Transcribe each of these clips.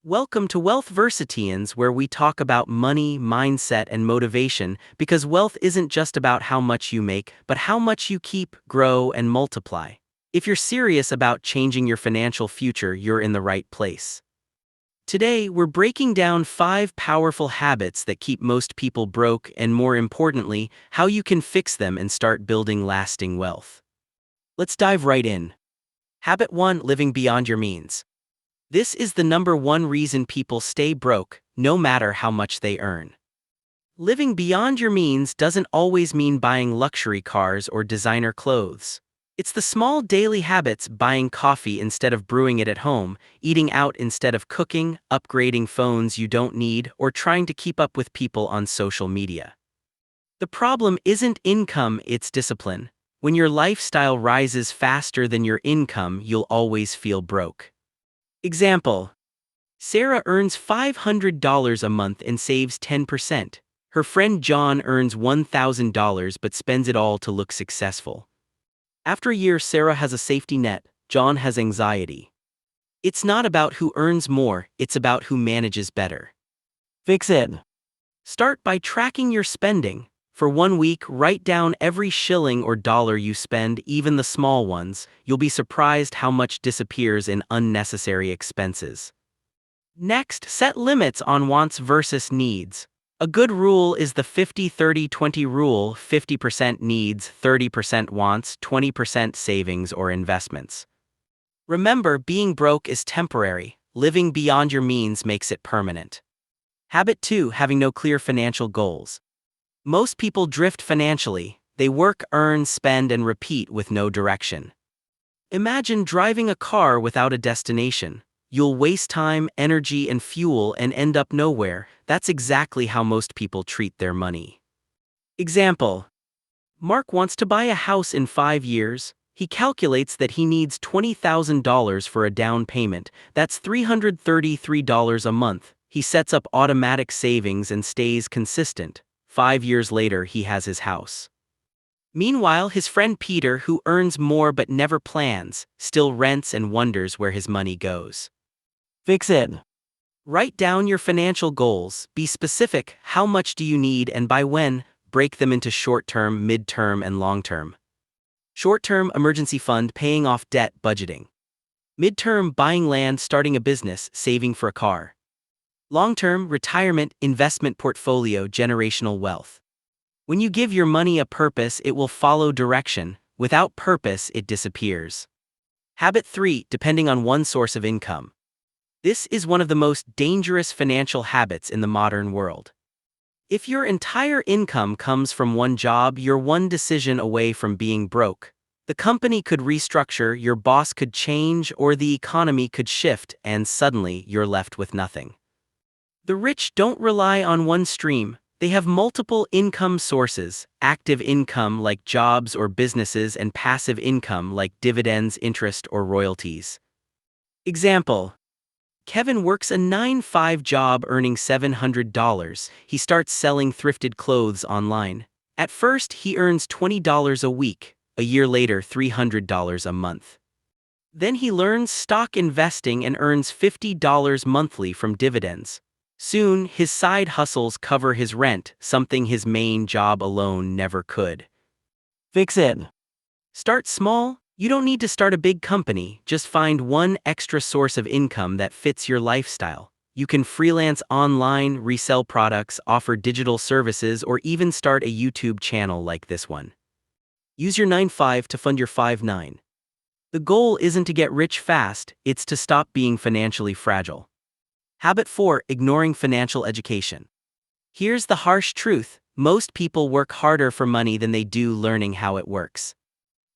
Welcome to Wealth Versatians, where we talk about money, mindset, and motivation, because wealth isn't just about how much you make, but how much you keep, grow, and multiply. If you're serious about changing your financial future, you're in the right place. Today, we're breaking down 5 powerful habits that keep most people broke, and more importantly, how you can fix them and start building lasting wealth. Let's dive right in. Habit 1: Living beyond your means. This is the number one reason people stay broke, no matter how much they earn. Living beyond your means doesn't always mean buying luxury cars or designer clothes. It's the small daily habits: buying coffee instead of brewing it at home, eating out instead of cooking, upgrading phones you don't need, or trying to keep up with people on social media. The problem isn't income, it's discipline. When your lifestyle rises faster than your income, you'll always feel broke. Example: Sarah earns $500 a month and saves 10%. Her friend John earns $1,000 but spends it all to look successful. After a year, Sarah has a safety net, John has anxiety. It's not about who earns more, it's about who manages better. Fix it. Start by tracking your spending. For 1 week, write down every shilling or dollar you spend, even the small ones. You'll be surprised how much disappears in unnecessary expenses. Next, set limits on wants versus needs. A good rule is the 50-30-20 rule: 50% needs, 30% wants, 20% savings or investments. Remember, being broke is temporary. Living beyond your means makes it permanent. Habit 2: Having no clear financial goals. Most people drift financially. They work, earn, spend, and repeat with no direction. Imagine driving a car without a destination. You'll waste time, energy, and fuel and end up nowhere. That's exactly how most people treat their money. Example: Mark wants to buy a house in 5 years. He calculates that he needs $20,000 for a down payment. That's $333 a month. He sets up automatic savings and stays consistent. 5 years later, he has his house. Meanwhile, his friend Peter, who earns more but never plans, still rents and wonders where his money goes. Fix it. Write down your financial goals. Be specific: how much do you need and by when? Break them into short-term, mid-term, and long-term. Short-term: emergency fund, paying off debt, budgeting. Mid-term: buying land, starting a business, saving for a car. Long-term: retirement, investment portfolio, generational wealth. When you give your money a purpose, it will follow direction. Without purpose, it disappears. Habit 3: Depending on one source of income. This is one of the most dangerous financial habits in the modern world. If your entire income comes from one job, you're one decision away from being broke. The company could restructure, your boss could change, or the economy could shift, and suddenly you're left with nothing. The rich don't rely on one stream. They have multiple income sources: active income like jobs or businesses, and passive income like dividends, interest, or royalties. Example: Kevin works a 9-to-5 job earning $700. He starts selling thrifted clothes online. At first, he earns $20 a week. A year later, $300 a month. Then he learns stock investing and earns $50 monthly from dividends. Soon, his side hustles cover his rent, something his main job alone never could. Fix it. Start small. You don't need to start a big company, just find one extra source of income that fits your lifestyle. You can freelance online, resell products, offer digital services, or even start a YouTube channel like this one. Use your 9-to-5 to fund your 5-9. The goal isn't to get rich fast, it's to stop being financially fragile. Habit 4: Ignoring financial education. Here's the harsh truth: most people work harder for money than they do learning how it works.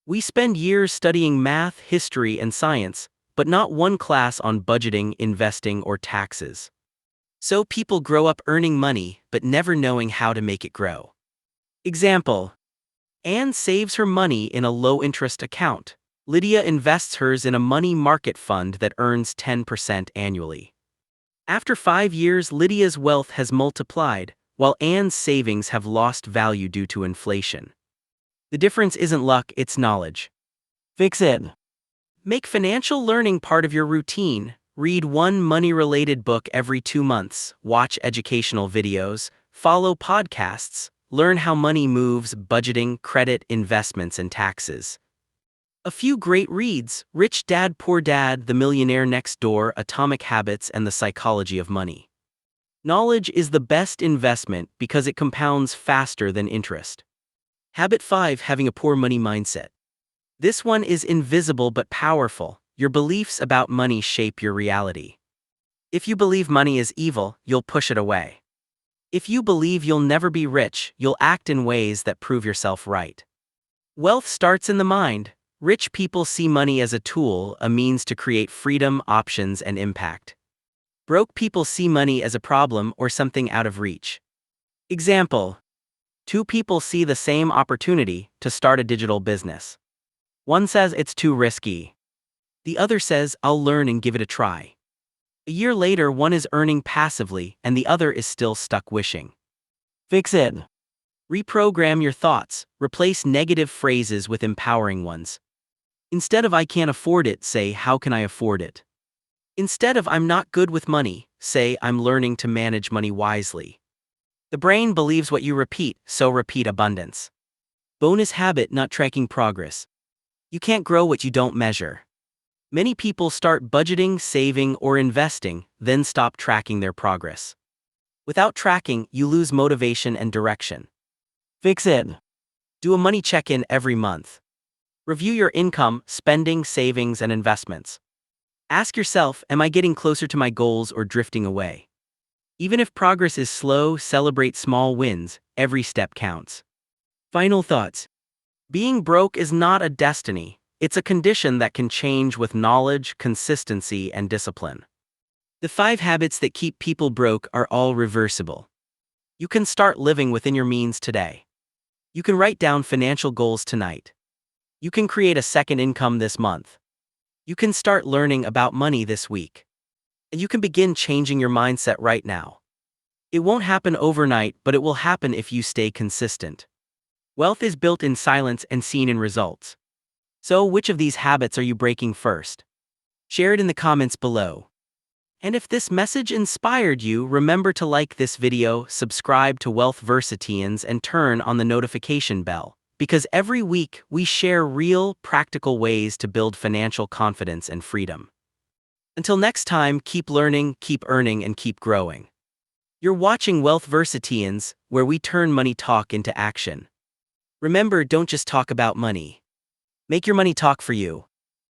We spend years studying math, history, and science, but not one class on budgeting, investing, or taxes. So people grow up earning money, but never knowing how to make it grow. Example: Anne saves her money in a low-interest account. Lydia invests hers in a money market fund that earns 10% annually. After 5 years, Lydia's wealth has multiplied, while Anne's savings have lost value due to inflation. The difference isn't luck, it's knowledge. Fix it. Make financial learning part of your routine. Read one money-related book every 2 months, watch educational videos, follow podcasts, learn how money moves, budgeting, credit, investments, and taxes. A few great reads: Rich Dad Poor Dad, The Millionaire Next Door, Atomic Habits, and The Psychology of Money. Knowledge is the best investment because it compounds faster than interest. Habit 5: Having a poor money mindset. This one is invisible but powerful. Your beliefs about money shape your reality. If you believe money is evil, you'll push it away. If you believe you'll never be rich, you'll act in ways that prove yourself right. Wealth starts in the mind. Rich people see money as a tool, a means to create freedom, options, and impact. Broke people see money as a problem or something out of reach. Example: two people see the same opportunity to start a digital business. One says it's too risky. The other says, I'll learn and give it a try. A year later, one is earning passively and the other is still stuck wishing. Fix it. Reprogram your thoughts. Replace negative phrases with empowering ones. Instead of I can't afford it, say how can I afford it? Instead of I'm not good with money, say I'm learning to manage money wisely. The brain believes what you repeat, so repeat abundance. Bonus habit: not tracking progress. You can't grow what you don't measure. Many people start budgeting, saving, or investing, then stop tracking their progress. Without tracking, you lose motivation and direction. Fix it. Do a money check-in every month. Review your income, spending, savings, and investments. Ask yourself, am I getting closer to my goals or drifting away? Even if progress is slow, celebrate small wins. Every step counts. Final thoughts. Being broke is not a destiny. It's a condition that can change with knowledge, consistency, and discipline. The 5 habits that keep people broke are all reversible. You can start living within your means today. You can write down financial goals tonight. You can create a second income this month. You can start learning about money this week. And you can begin changing your mindset right now. It won't happen overnight, but it will happen if you stay consistent. Wealth is built in silence and seen in results. So, which of these habits are you breaking first? Share it in the comments below. And if this message inspired you, remember to like this video, subscribe to Wealth Versatians, and turn on the notification bell, because every week we share real, practical ways to build financial confidence and freedom. Until next time, keep learning, keep earning, and keep growing. You're watching Wealth Versatians, where we turn money talk into action. Remember, don't just talk about money. Make your money talk for you.